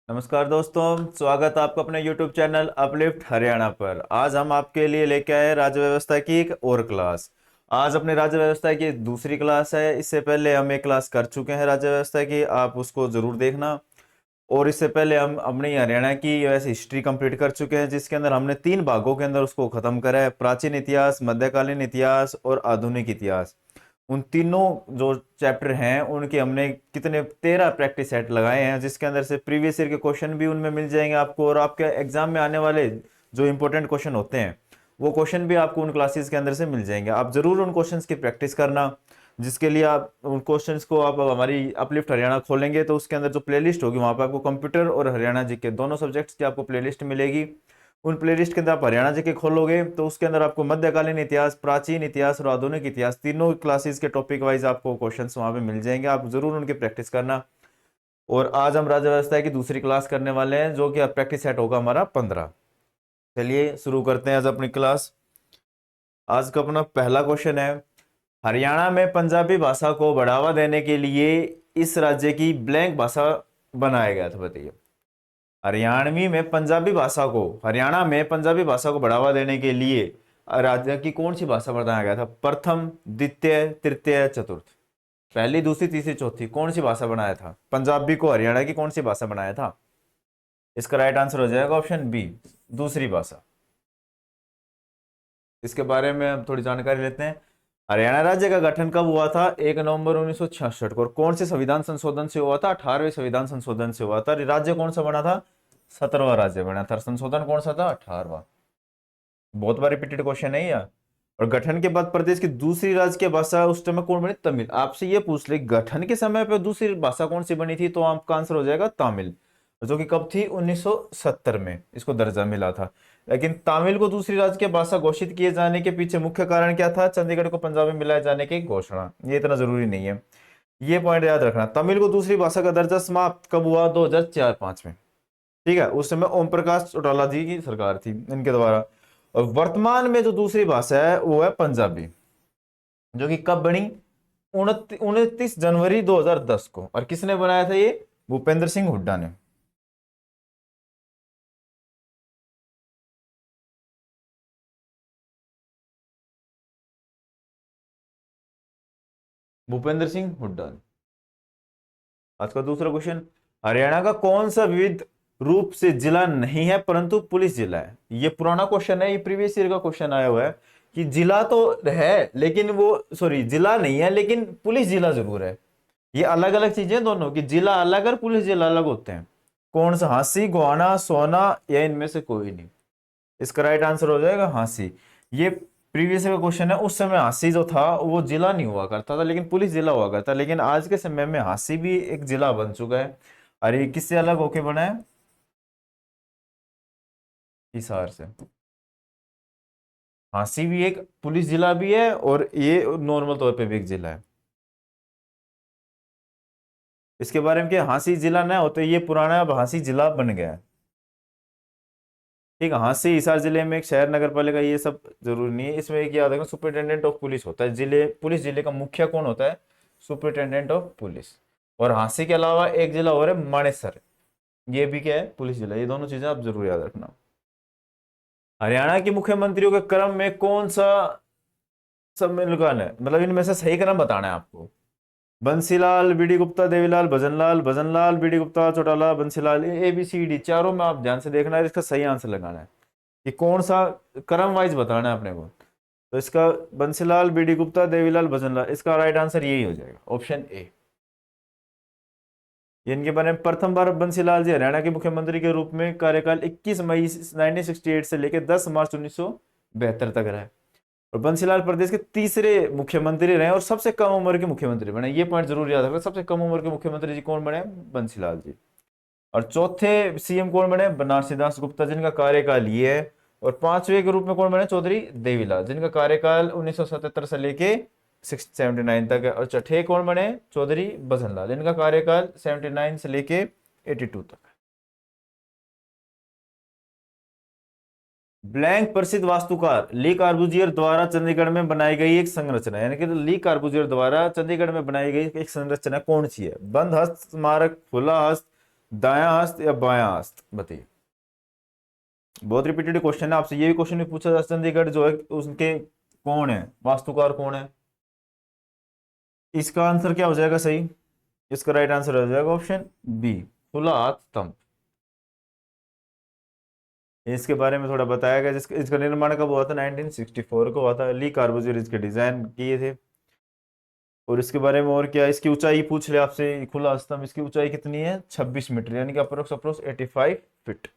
नमस्कार दोस्तों, स्वागत है आपका अपने YouTube चैनल अपलिफ्ट हरियाणा पर। आज हम आपके लिए लेके आए राज्य व्यवस्था की एक और क्लास। आज अपने राज्य व्यवस्था की दूसरी क्लास है। इससे पहले हम एक क्लास कर चुके हैं राज्य व्यवस्था की, आप उसको जरूर देखना। और इससे पहले हम अपनी हरियाणा की वैसे हिस्ट्री कंप्लीट कर चुके हैं, जिसके अंदर हमने 3 भागों के अंदर उसको खत्म करा है: प्राचीन इतिहास, मध्यकालीन इतिहास और आधुनिक इतिहास। उन तीनों जो चैप्टर हैं उनके हमने कितने 13 प्रैक्टिस सेट लगाए हैं, जिसके अंदर से प्रीवियस ईयर के क्वेश्चन भी उनमें मिल जाएंगे आपको, और आपके एग्जाम में आने वाले जो इंपॉर्टेंट क्वेश्चन होते हैं वो क्वेश्चन भी आपको उन क्लासेस के अंदर से मिल जाएंगे। आप जरूर उन क्वेश्चंस की प्रैक्टिस करना, जिसके लिए आप उन क्वेश्चंस को आप हमारी अपलिफ्ट हरियाणा खोलेंगे तो उसके अंदर जो प्लेलिस्ट होगी वहां पर आपको कंप्यूटर और हरियाणा जी के दोनों सब्जेक्ट्स की आपको प्लेलिस्ट मिलेगी। उन प्लेलिस्ट के अंदर आप हरियाणा जी के खोलोगे तो उसके अंदर आपको मध्यकालीन इतिहास, प्राचीन इतिहास और आधुनिक इतिहास तीनों क्लासेस के टॉपिक वाइज आपको क्वेश्चंस वहां पे मिल जाएंगे। आप जरूर उनकी प्रैक्टिस करना। और आज हम राज्य व्यवस्था की दूसरी क्लास करने वाले हैं, जो कि प्रैक्टिस सेट होगा हमारा 15। चलिए शुरू करते हैं आज अपनी क्लास। आज का अपना पहला क्वेश्चन है: हरियाणा में पंजाबी भाषा को बढ़ावा देने के लिए इस राज्य की ब्लैंक भाषा बनाया गया था, बताइए। हरियाणा में पंजाबी भाषा को बढ़ावा देने के लिए राज्य की कौन सी भाषा बनाया गया था? प्रथम, द्वितीय, तृतीय, चतुर्थ। पहली, दूसरी, तीसरी, चौथी, कौन सी भाषा बनाया था? पंजाबी को हरियाणा की कौन सी भाषा बनाया था? इसका राइट आंसर हो जाएगा ऑप्शन बी, दूसरी भाषा। इसके बारे में हम थोड़ी जानकारी लेते हैं। हरियाणा राज्य का गठन कब हुआ था? 1 नवंबर 1966 को। और कौन से संविधान संशोधन से हुआ था? 18वें संविधान संशोधन से हुआ था। राज्य कौन सा बना था? 17वां राज्य बना था। संशोधन कौन सा था? 18वां। बहुत बार रिपीटेड क्वेश्चन है यह। और गठन के बाद प्रदेश की दूसरी राजकीय भाषा उस समय कौन बनी? तमिल। आपसे ये पूछ ले गठन के समय पे दूसरी भाषा कौन सी बनी थी, तो आपका आंसर हो जाएगा तमिल, जो कि कब थी? 1970 में इसको दर्जा मिला था। लेकिन तमिल को दूसरी राजकीय भाषा घोषित किए जाने के पीछे मुख्य कारण क्या था? चंडीगढ़ को पंजाब में मिलाए जाने की घोषणा। ये इतना जरूरी नहीं है, ये पॉइंट याद रखना। तमिल को दूसरी भाषा का दर्जा समाप्त कब हुआ? 2004-5 में। ठीक है, उस समय ओम प्रकाश चौटाला जी की सरकार थी इनके द्वारा। और वर्तमान में जो दूसरी भाषा है वो है पंजाबी, जो कि कब बनी? 29 जनवरी 2010 को। और किसने बनाया था ये? भूपेंद्र सिंह हुड्डा ने। भूपेंद्र सिंह हुड्डा ने। आज का दूसरा क्वेश्चन: हरियाणा का कौन सा विविध रूप से जिला नहीं है परंतु पुलिस जिला है? ये पुराना क्वेश्चन है, ये प्रीवियस ईयर का क्वेश्चन आया हुआ है कि जिला तो है लेकिन वो, सॉरी, जिला नहीं है लेकिन पुलिस जिला जरूर है। ये अलग अलग चीजें दोनों, कि जिला अलग और पुलिस जिला अलग होते हैं। कौन सा? हाँसी, गोहाना, सोना, या इनमें से कोई नहीं? इसका राइट आंसर हो जाएगा हाँसी। ये प्रीवियस का क्वेश्चन है। उस समय हाँसी जो था वो जिला नहीं हुआ करता था लेकिन पुलिस जिला हुआ करता, लेकिन आज के समय में हाँसी भी एक जिला बन चुका है। और ये किससे अलग होके बना है? हिसार से। हाँसी भी एक पुलिस जिला भी है और ये नॉर्मल तौर पे भी एक जिला है। इसके बारे में क्या, हाँसी जिला ना होते ये पुराना, अब हाँसी जिला बन गया है। ठीक है, हाँसी हिसार जिले में एक शहर, नगर पालिका, ये सब जरूरी नहीं है। इसमें एक याद रखना, सुपरिटेंडेंट ऑफ पुलिस होता है जिले, पुलिस जिले का मुखिया कौन होता है? Superintendent of police. और हाँसी के अलावा एक जिला और है, मानेसर, ये भी क्या है? पुलिस जिला। ये दोनों चीजें आप जरूर याद रखना। हरियाणा के मुख्यमंत्रियों के क्रम में कौन सा सम्मेलन है? मतलब इनमें से सही क्रम बताना है आपको। Bansilal, BD Gupta, Devilal, Bhajanlal, Bhajanlal, BD Gupta, Chautala, Bansilal, ABCD चारों में आप ध्यान से देखना है, इसका सही आंसर लगाना है कि कौन सा क्रम वाइज बताना है अपने को। तो इसका बंसीलाल, बीडी गुप्ता, देवीलाल, भजनलाल, इसका राइट आंसर यही हो जाएगा, ऑप्शन ए। इनके बारे में प्रथम बार बंसीलाल जी हरियाणा के मुख्यमंत्री के रूप में कार्यकाल 21 मई 1968 से लेकर 10 मार्च 1972 तक रहा है। और बंसीलाल प्रदेश के तीसरे मुख्यमंत्री रहे और सबसे कम उम्र के मुख्यमंत्री बने। ये पॉइंट जरूर याद रखना, सबसे कम उम्र के मुख्यमंत्री जी कौन बने? बंसीलाल जी। और चौथे सीएम कौन बने? बनारसी दास गुप्ता, जिनका कार्यकाल ये है। और पांचवें के रूप में कौन बने? चौधरी देवीलाल, जिनका कार्यकाल 1977 से लेके 679 तक है। और छठे कौन बने? चौधरी भजनलाल, इनका कार्यकाल 79 से लेके 82 तक है। ब्लैंक प्रसिद्ध वास्तुकार ली कार्बूजियर द्वारा चंडीगढ़ में बनाई गई एक संरचना, यानी कि ली कार्बूजियर द्वारा चंडीगढ़ में बनाई गई एक संरचना कौन सी है? बंद हस्त स्मारक, खुला हस्त, दायां हस्त या बायां हस्त, बताइए। बहुत रिपीटेड क्वेश्चन है, आपसे ये भी क्वेश्चन भी पूछा जा सकता है, चंडीगढ़ जो है उसके कौन है वास्तुकार, कौन है? इसका आंसर क्या हो जाएगा सही? इसका राइट आंसर हो जाएगा ऑप्शन बी, खुला हाथ स्तंभ। इसके बारे में थोड़ा बताया गया, जिसका इसका निर्माण कब हुआ था? 1964 को हुआ था। ली कार्बोजियर इसके डिजाइन किए थे। और इसके बारे में और क्या, इसकी ऊंचाई पूछ ले आपसे, खुला स्तंभ इसकी ऊंचाई कितनी है? 26 मीटर, यानी कि अप्रोक्स अप्रोक्स 85 फीट।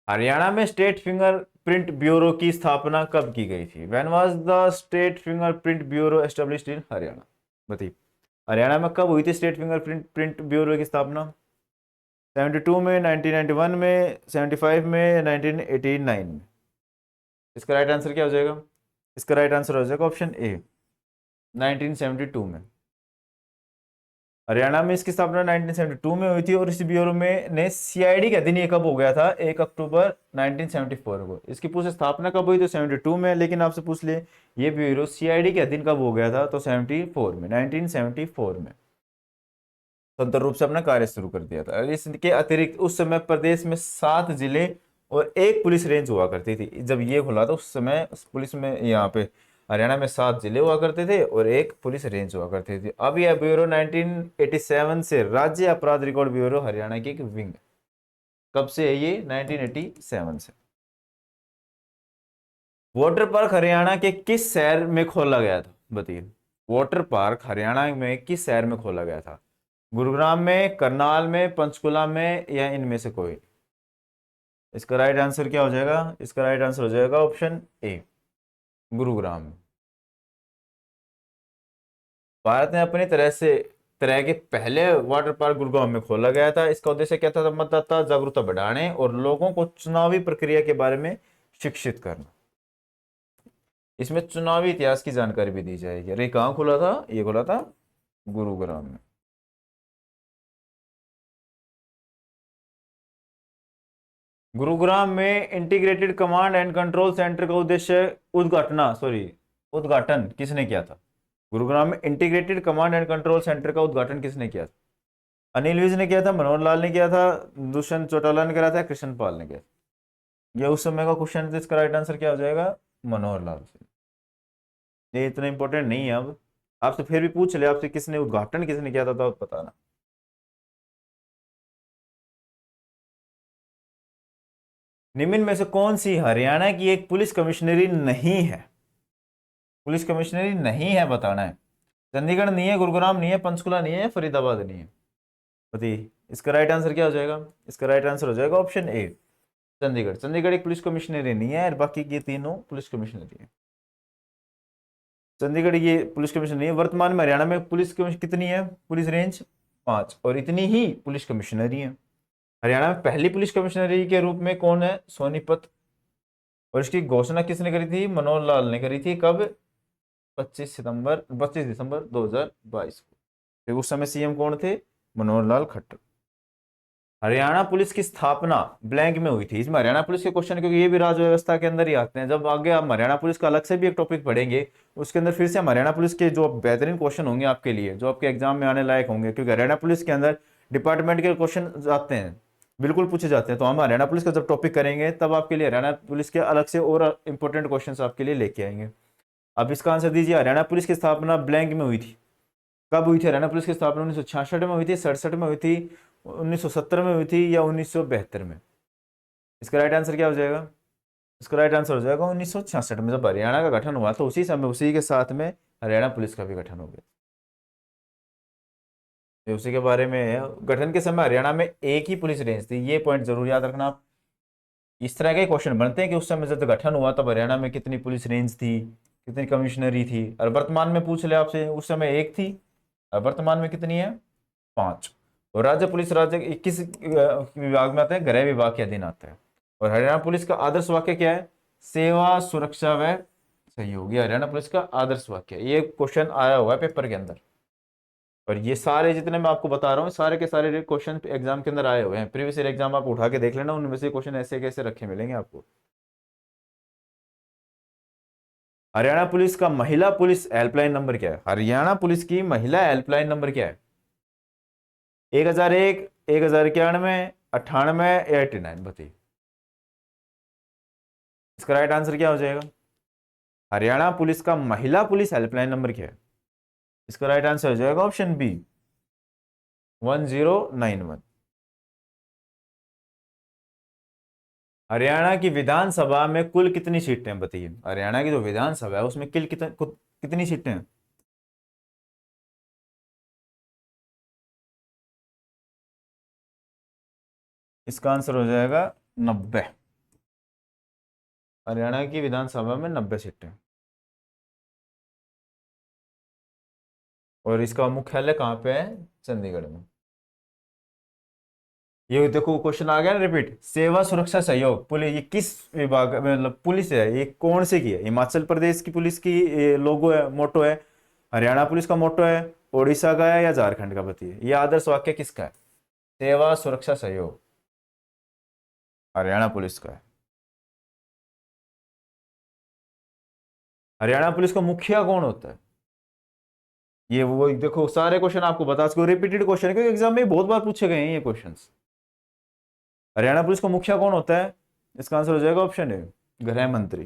हरियाणा में स्टेट फिंगरप्रिंट ब्यूरो की स्थापना कब की गई थी? When was the state fingerprint bureau established in Haryana? बताइए, हरियाणा में कब हुई थी स्टेट फिंगरप्रिंट प्रिंट ब्यूरो की स्थापना? 72 में, 1991 में, 75 में, या 1989 में? इसका राइट आंसर क्या हो जाएगा? इसका राइट आंसर हो जाएगा ऑप्शन ए, 1972 में। हरियाणा में इसकी स्थापना 1972 में हुई थी, और इस ब्यूरो में ने सीआईडी का दिन ये कब हो गया था? 1 अक्टूबर 1974 को। इसकी पूरी स्थापना कब हुई? तो 72 में, लेकिन आपसे पूछ ले ये ब्यूरो सीआईडी का दिन कब हो गया था? तो 74 में, 1974 में स्वतंत्र रूप से अपना कार्य शुरू कर दिया था। इसके अतिरिक्त उस समय प्रदेश में 7 जिले और एक पुलिस रेंज हुआ करती थी। जब ये खुला था उस समय पुलिस में यहाँ पे हरियाणा में 7 जिले हुआ करते थे और एक पुलिस रेंज हुआ करती थी। अब यह ब्यूरो 1987 से राज्य अपराध रिकॉर्ड ब्यूरो हरियाणा की एक विंग है। कब से है ये? 1987 से। वाटर पार्क हरियाणा के किस शहर में खोला गया था? बताइए, वाटर पार्क हरियाणा में किस शहर में खोला गया था? गुरुग्राम में, करनाल में, पंचकुला में, या इनमें से कोई? इसका राइट आंसर क्या हो जाएगा? इसका राइट आंसर हो जाएगा ऑप्शन ए, गुरुग्राम में। भारत ने अपनी तरह के पहले वाटर पार्क गुरुग्राम में खोला गया था। इसका उद्देश्य क्या था? मतदाता जागरूकता बढ़ाने और लोगों को चुनावी प्रक्रिया के बारे में शिक्षित करना। इसमें चुनावी इतिहास की जानकारी भी दी जाएगी। अरे कहाँ खुला था? ये खुला था गुरुग्राम में। गुरुग्राम में integrated command and control centre का उद्देश्य उद्घाटन किसने किया था? गुरुग्राम में integrated command and control centre का उद्घाटन किसने किया था? अनिल विज ने किया था, मनोहर लाल ने किया था, दुष्यंत चौटाला ने करा था, कृष्ण पाल ने किया था? ये उस समय का क्वेश्चन था। इसका राइट आंसर क्या हो जाएगा? मनोहर लाल से। ये इतना इंपॉर्टेंट नहीं है। अब आपसे फिर भी पूछ ले, आपसे किसने उद्घाटन किसने किया था, तो आप बताना। निम्न में से कौन सी हरियाणा की एक पुलिस कमिश्नरी नहीं है? पुलिस कमिश्नरी नहीं है, बताना है। चंडीगढ़ नहीं है, गुरुग्राम नहीं है, पंचकुला नहीं है, फरीदाबाद नहीं है? बताइए, इसका राइट आंसर क्या हो जाएगा? इसका राइट आंसर हो जाएगा ऑप्शन ए, चंडीगढ़। चंडीगढ़ एक पुलिस कमिश्नरी नहीं है, और बाकी ये तीनों पुलिस कमिश्नरी है। चंडीगढ़ ये पुलिस कमिश्नर नहीं है। वर्तमान में हरियाणा में पुलिस कमिश्नर कितनी है? पुलिस रेंज 5, और इतनी ही पुलिस कमिश्नरी है। हरियाणा में पहली पुलिस कमिश्नरी के रूप में कौन है? सोनीपत। और इसकी घोषणा किसने करी थी? मनोहर लाल ने करी थी। कब? 25 दिसंबर 2022 को। फिर उस समय सीएम कौन थे? मनोहर लाल खट्टर। हरियाणा पुलिस की स्थापना ब्लैंक में हुई थी। इसमें हरियाणा पुलिस के क्वेश्चन, क्योंकि ये भी राज व्यवस्था के अंदर ही आते हैं। जब आगे हम हरियाणा पुलिस का अलग से भी एक टॉपिक पढ़ेंगे, उसके अंदर फिर से हम हरियाणा पुलिस के जो बेहतरीन क्वेश्चन होंगे आपके लिए, जो आपके एग्जाम में आने लायक होंगे, क्योंकि हरियाणा पुलिस के अंदर डिपार्टमेंट के क्वेश्चन आते हैं, बिल्कुल पूछे जाते हैं। तो हम हरियाणा पुलिस का जब टॉपिक करेंगे तब आपके लिए हरियाणा पुलिस के अलग से और इंपॉर्टेंट क्वेश्चन आपके लिए लेके आएंगे। अब इसका आंसर दीजिए, हरियाणा पुलिस की स्थापना ब्लैंक में हुई थी। कब हुई थी हरियाणा पुलिस की स्थापना? 1966 में हुई थी, 67 में हुई थी, 1970 में हुई थी, या 1972 में? इसका राइट आंसर क्या हो जाएगा? इसका राइट आंसर हो जाएगा 1966 में। जब हरियाणा का गठन हुआ तो उसी समय उसी के साथ में हरियाणा पुलिस का भी गठन हो गया। ये उसी के बारे में है। गठन के समय हरियाणा में एक ही पुलिस रेंज थी, ये पॉइंट जरूर याद रखना आप। इस तरह के क्वेश्चन बनते हैं कि उस समय जब गठन हुआ तब हरियाणा में कितनी पुलिस रेंज थी, कितनी कमिश्नरी थी। और वर्तमान में पूछ ले आपसे, उस समय एक थी और वर्तमान में कितनी है? 5। और राज्य पुलिस राज्य 21 विभाग में आता है, गृह विभाग के अधीन आता है। और हरियाणा पुलिस का आदर्श वाक्य क्या है? सेवा, सुरक्षा व सहयोग। ये हरियाणा पुलिस का आदर्श वाक्य है। ये क्वेश्चन आया हुआ है पेपर के अंदर। और ये सारे जितने मैं आपको बता रहा हूँ, सारे के सारे क्वेश्चन एग्जाम के अंदर आए हुए हैं। प्रीवियस ईयर एग्जाम आप उठा के देख लेना, उनमें से क्वेश्चन ऐसे कैसे रखे मिलेंगे आपको। हरियाणा पुलिस का महिला पुलिस हेल्पलाइन नंबर क्या है? हरियाणा पुलिस की महिला हेल्पलाइन नंबर क्या है? 1001, 1091, 98 या 89 बताइए। इसका राइट आंसर क्या हो जाएगा? हरियाणा पुलिस का महिला पुलिस हेल्पलाइन नंबर क्या है? इसका राइट आंसर हो जाएगा ऑप्शन बी, 1091। हरियाणा की विधानसभा में कुल कितनी सीटें हैं बताइए? हरियाणा की जो विधानसभा है उसमें कितनी सीटें हैं? इसका आंसर हो जाएगा 90। हरियाणा की विधानसभा में 90 सीटें हैं। और इसका मुख्यालय कहाँ पे है? चंडीगढ़ में। ये देखो क्वेश्चन आ गया ना रिपीट। सेवा सुरक्षा सहयोग पुलिस, ये किस विभाग मतलब पुलिस है? ये कौन से की है? हिमाचल प्रदेश की पुलिस की लोगो है, मोटो है? हरियाणा पुलिस का मोटो है? उड़ीसा का है या झारखंड का बताइए? ये आदर्श वाक्य किसका है? सेवा सुरक्षा सहयोग हरियाणा पुलिस का है। हरियाणा पुलिस का मुखिया कौन होता है? ये वो देखो सारे क्वेश्चन आपको बता सको, रिपीटेड क्वेश्चन है क्योंकि एग्जाम में बहुत बार पूछे गए हैं ये क्वेश्चंस। हरियाणा पुलिस का मुखिया कौन होता है? इसका आंसर हो जाएगा ऑप्शन ए, गृह मंत्री।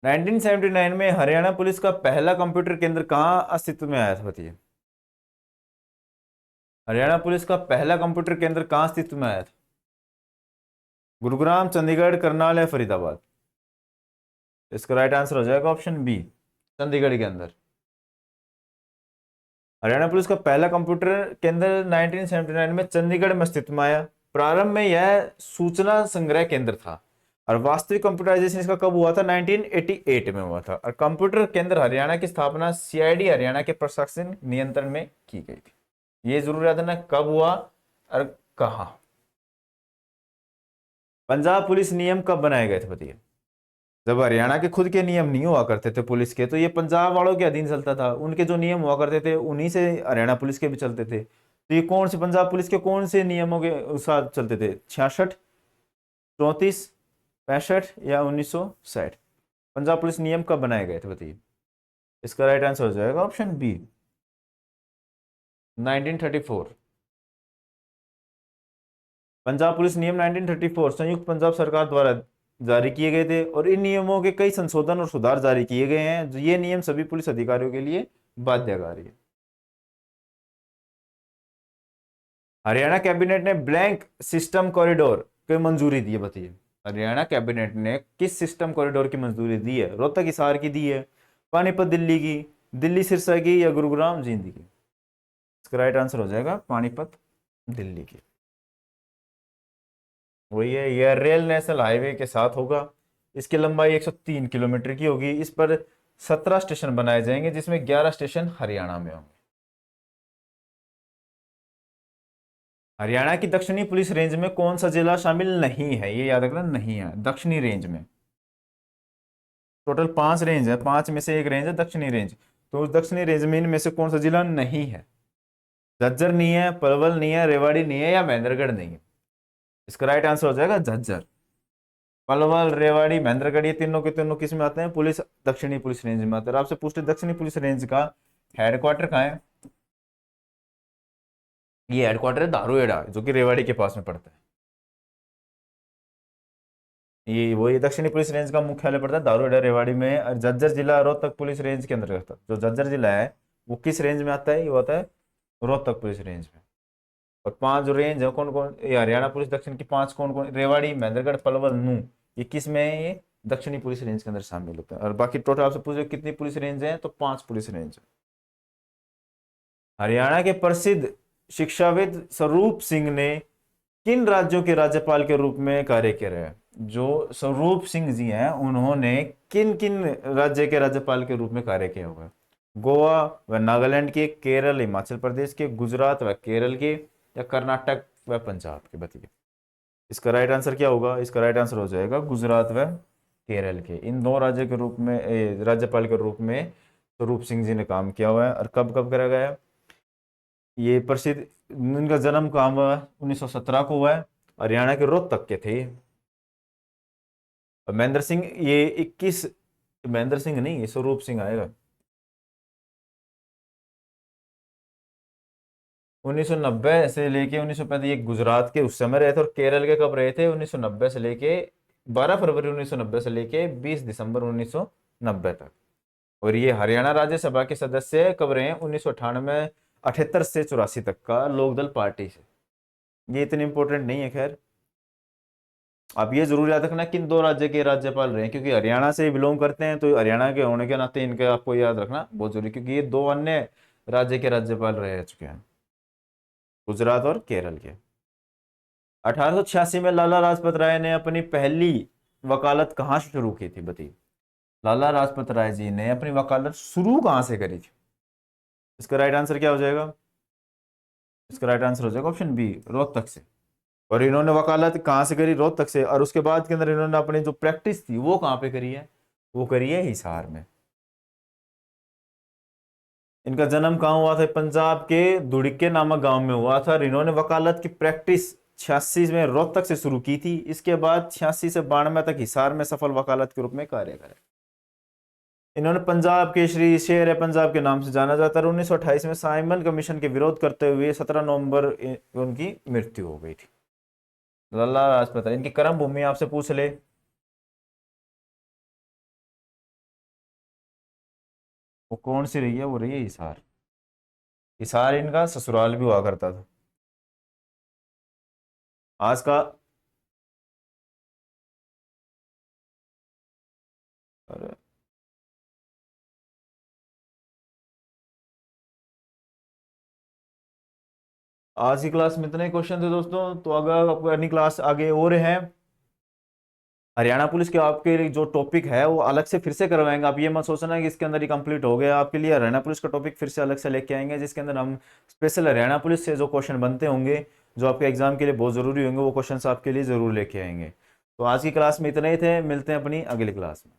1979 में हरियाणा पुलिस का पहला कंप्यूटर केंद्र कहां अस्तित्व में आया था बताइए? हरियाणा पुलिस का पहला कंप्यूटर केंद्र कहां अस्तित्व में आया था? गुरुग्राम, चंडीगढ़, करनाल या फरीदाबाद? इसका राइट आंसर हो जाएगा ऑप्शन बी, चंडीगढ़ के अंदर। हरियाणा पुलिस का पहला कंप्यूटर केंद्र 1979 में चंडीगढ़ में अस्तित्व में आया। प्रारंभ में यह सूचना संग्रह केंद्र था और वास्तविक कंप्यूटराइजेशन इसका कब हुआ था? 1988 में हुआ था। और कंप्यूटर केंद्र हरियाणा की स्थापना सीआईडी हरियाणा के प्रशासन नियंत्रण में की गई थी। ये जरूर याद रखना कब हुआ और कहा। पंजाब पुलिस नियम कब बनाए गए थे बताइए? जब हरियाणा के खुद के नियम नहीं हुआ करते थे पुलिस के, तो ये पंजाब वालों के अधीन चलता था। उनके जो नियम हुआ करते थे उन्हीं से हरियाणा पुलिस के भी चलते थे। तो ये कौन से पंजाब पुलिस के कौन से नियमों के साथ चलते थे? 66, 34, 65 या 1960? पंजाब पुलिस नियम कब बनाए गए थे बताइए? इसका राइट आंसर हो जाएगा ऑप्शन बी, 1934। पंजाब पुलिस नियम 1934 संयुक्त पंजाब सरकार द्वारा जारी किए गए थे और इन नियमों के कई संशोधन और सुधार जारी किए गए हैं। ये नियम सभी पुलिस अधिकारियों के लिए बाध्यकारी है। हरियाणा कैबिनेट ने ब्लैंक सिस्टम कॉरिडोर की मंजूरी दी है बताइए? हरियाणा कैबिनेट ने किस सिस्टम कॉरिडोर की मंजूरी दी है? रोहतक हिसार की दी है, पानीपत दिल्ली की, दिल्ली सिरसा की या गुरुग्राम जींद की? इसका राइट आंसर हो जाएगा पानीपत दिल्ली की। वही है, यह रेल नेशनल हाईवे के साथ होगा। इसकी लंबाई 103 किलोमीटर की होगी। इस पर 17 स्टेशन बनाए जाएंगे जिसमें 11 स्टेशन हरियाणा में होंगे। हरियाणा की दक्षिणी पुलिस रेंज में कौन सा जिला शामिल नहीं है? ये याद रखना, नहीं है दक्षिणी रेंज में। टोटल 5 रेंज है, 5 में से एक रेंज है दक्षिणी रेंज। तो उस दक्षिणी रेंज में इनमें से कौन सा जिला नहीं है? झज्जर नहीं है, पलवल नहीं है, रेवाड़ी नहीं है या महेंद्रगढ़ नहीं है? इसका राइट आंसर हो जाएगा झज्जर। पलवल, रेवाड़ी, महेंद्रगढ़ ये तीनों के तीनों किस में आते हैं? पुलिस दक्षिणी पुलिस रेंज में आते हैं। आपसे पूछते दक्षिणी पुलिस रेंज का हेडक्वार्टर कहाँ है? ये हेडक्वार्टर है दारूहेड़ा, जो कि रेवाड़ी के पास में पड़ता है। ये वही दक्षिणी पुलिस रेंज का मुख्यालय पड़ता है दारूहेड़ा रेवाड़ी में। और झज्जर जिला रोहतक पुलिस रेंज के अंतर्गत आता है। जो झज्जर जिला है वो किस रेंज में आता है? ये होता है रोहतक पुलिस रेंज में। और 5 जो रेंज है कौन कौन, ये हरियाणा पुलिस दक्षिण की 5 कौन कौन? रेवाड़ी, महेंद्रगढ़, पलवल, नूंह, ये किस में है? ये दक्षिणी पुलिस रेंज के अंदर शामिल होता है। और बाकी टोटल आपसे पूछे कितनी पुलिस रेंज है, तो 5 पुलिस रेंज है। हरियाणा के प्रसिद्ध शिक्षाविद स्वरूप सिंह ने किन राज्यों के राज्यपाल के रूप में कार्य किया है? जो स्वरूप सिंह जी हैं उन्होंने किन किन राज्य के राज्यपाल के रूप में कार्य किया हुआ है? गोवा व नागालैंड के, केरल, हिमाचल प्रदेश के, गुजरात व केरल के या कर्नाटक व पंजाब के बताइए? इसका राइट आंसर क्या होगा? इसका राइट आंसर हो जाएगा गुजरात व केरल के। इन 2 राज्य के रूप में राज्यपाल के रूप में स्वरूप सिंह जी ने काम किया हुआ है। और कब कब करा गया है? ये प्रसिद्ध, इनका जन्म कहाँ हुआ है? 1917 को हुआ है। हरियाणा के रोहतक के थे। और महेंद्र सिंह ये 21 महेंद्र सिंह नहीं, ये स्वरूप सिंह आएगा। 1990 से लेके 1935 ये गुजरात के उस समय रहे थे, और केरल के कब रहे थे, 1990 से लेके 12 फरवरी 1990 से लेके 20 दिसंबर 1990 तक। और ये हरियाणा राज्यसभा के सदस्य कब रहे हैं, 1998 78 से 84 तक का लोकदल पार्टी से। ये इतनी इंपॉर्टेंट नहीं है खैर। आप ये जरूर याद रखना किन दो राज्य के राज्यपाल रहे हैं, क्योंकि हरियाणा से बिलोंग करते हैं तो हरियाणा के होने के नाते इनके आपको याद रखना बहुत जरूरी, क्योंकि ये दो अन्य राज्य के राज्यपाल रह चुके हैं, गुजरात और केरल के। 1886 में लाला लाजपत राय ने अपनी पहली वकालत कहाँ से शुरू की थी, बताइए। लाला लाजपत राय जी ने अपनी वकालत शुरू कहाँ से करी थी? इसका राइट आंसर क्या हो जाएगा? इसका राइट आंसर हो जाएगा ऑप्शन बी, रोहतक से। और इन्होंने वकालत कहाँ से करी? रोहतक से। और उसके बाद के अंदर इन्होंने अपनी जो प्रैक्टिस थी वो कहाँ पे करी है? वो करी है हिसार में। इनका जन्म कहाँ हुआ था? पंजाब के धुड़िके नामक गांव में हुआ था। और इन्होंने वकालत की प्रैक्टिस 86 में रोहतक से शुरू की थी। इसके बाद 86 से 92 तक हिसार में सफल वकालत के रूप में कार्य करा। इन्होंने पंजाब केसरी, शेर है पंजाब के नाम से जाना जाता है। 1928 में साइमन कमीशन के विरोध करते हुए 17 नवंबर उनकी मृत्यु हो गई थी। लाला लाजपत राय, इनकी कर्म भूमि आपसे पूछ ले, वो कौन सी रही है? वो रही है हिसार। हिसार इनका ससुराल भी हुआ करता था। आज का अरे, आज की क्लास में इतने क्वेश्चन थे दोस्तों। तो अगर आपको अर्निंग क्लास आगे और है, हरियाणा पुलिस के आपके लिए जो टॉपिक है वो अलग से फिर से करवाएंगे। आप ये मत सोचना कि इसके अंदर ही कंप्लीट हो गया। आपके लिए हरियाणा पुलिस का टॉपिक फिर से अलग से लेके आएंगे, जिसके अंदर हम स्पेशल हरियाणा पुलिस से जो क्वेश्चन बनते होंगे, जो आपके एग्जाम के लिए बहुत जरूरी होंगे, वो क्वेश्चन आपके लिए जरूर लेके आएंगे। तो आज की क्लास में इतना ही थे, मिलते हैं अपनी अगली क्लास में।